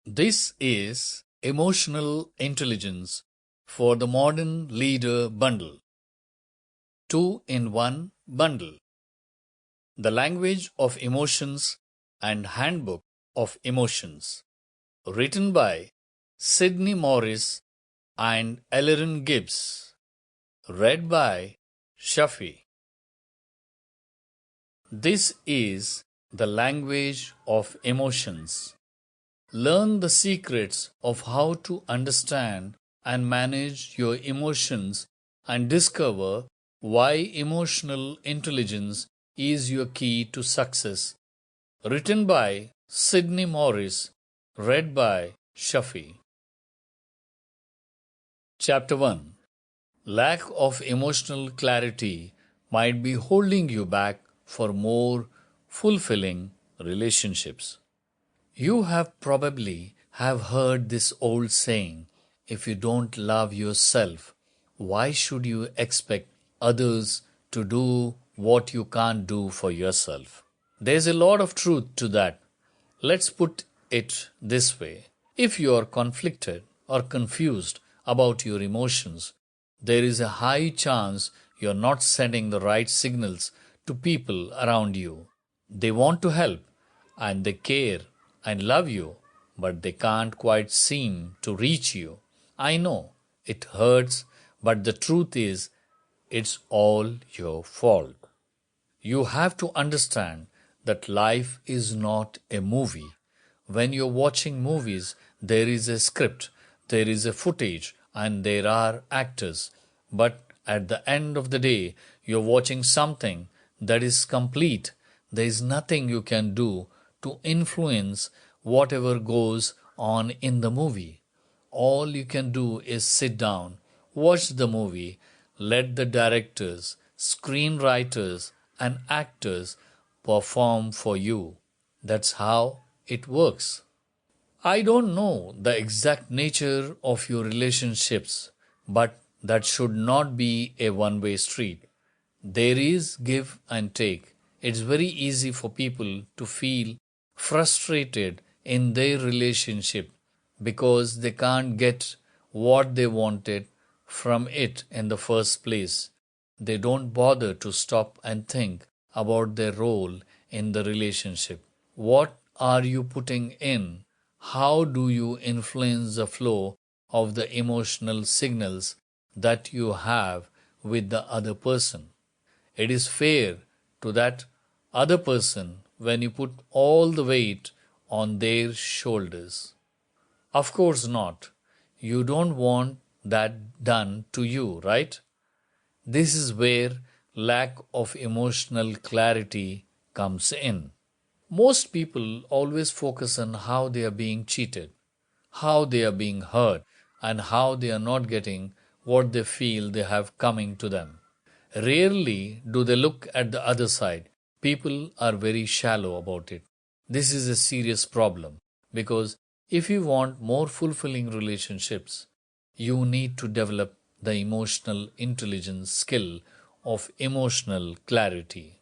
This is Emotional Intelligence for the Modern Leader Bundle. 2-in-1 bundle. The Language of Emotions and Handbook of Emotions. Written by Sydney Morris and Elleren Gibbs. Read by Shafi. This is the language of emotions. Learn the secrets of how to understand and manage your emotions and discover why emotional intelligence is your key to success. Written by Sydney Morris, read by Shafi. Chapter 1. Lack of emotional clarity might be holding you back for more fulfilling relationships. You have probably heard this old saying, if you don't love yourself, why should you expect others to do what you can't do for yourself? There's a lot of truth to that. Let's put it this way. If you are conflicted or confused about your emotions, there is a high chance you're not sending the right signals to people around you. They want to help and they care and love you, but they can't quite seem to reach you. I know it hurts, but the truth is, it's all your fault. You have to understand that life is not a movie. When you're watching movies, there is a script, there is a footage, and there are actors. But at the end of the day, you're watching something that is complete. There is nothing you can do to influence whatever goes on in the movie. All you can do is sit down, watch the movie, let the directors, screenwriters, and actors perform for you. That's how it works. I don't know the exact nature of your relationships, but that should not be a one-way street. There is give and take. It's very easy for people to feel frustrated in their relationship because they can't get what they wanted from it in the first place. They don't bother to stop and think about their role in the relationship. What are you putting in? How do you influence the flow of the emotional signals that you have with the other person? It is fair to that other person when you put all the weight on their shoulders. Of course not. You don't want that done to you, right? This is where lack of emotional clarity comes in. Most people always focus on how they are being cheated, how they are being hurt, and how they are not getting what they feel they have coming to them. Rarely do they look at the other side. People are very shallow about it. This is a serious problem because if you want more fulfilling relationships, you need to develop the emotional intelligence skill of emotional clarity.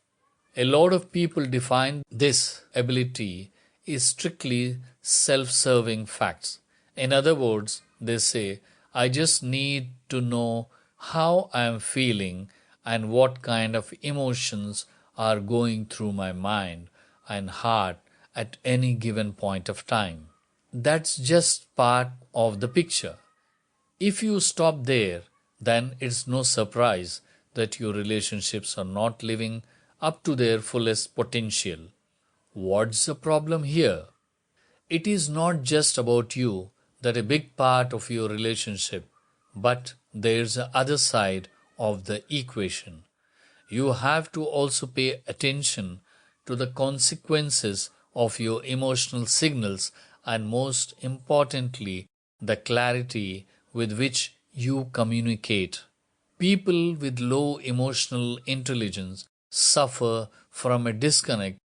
A lot of people define this ability as strictly self-serving facts. In other words, they say, I just need to know how I am feeling and what kind of emotions are going through my mind and heart at any given point of time. That's just part of the picture. If you stop there, then it's no surprise that your relationships are not living up to their fullest potential. What's the problem here? It is not just about you that a big part of your relationship, but there's the other side of the equation. You have to also pay attention to the consequences of your emotional signals and, most importantly, the clarity with which you communicate. People with low emotional intelligence suffer from a disconnect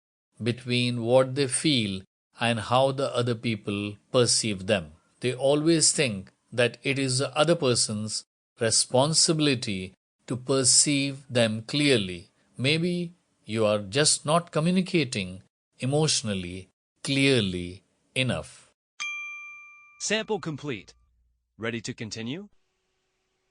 between what they feel and how the other people perceive them. They always think that it is the other person's responsibility to perceive them clearly. Maybe you are just not communicating emotionally clearly enough. Sample complete. Ready to continue?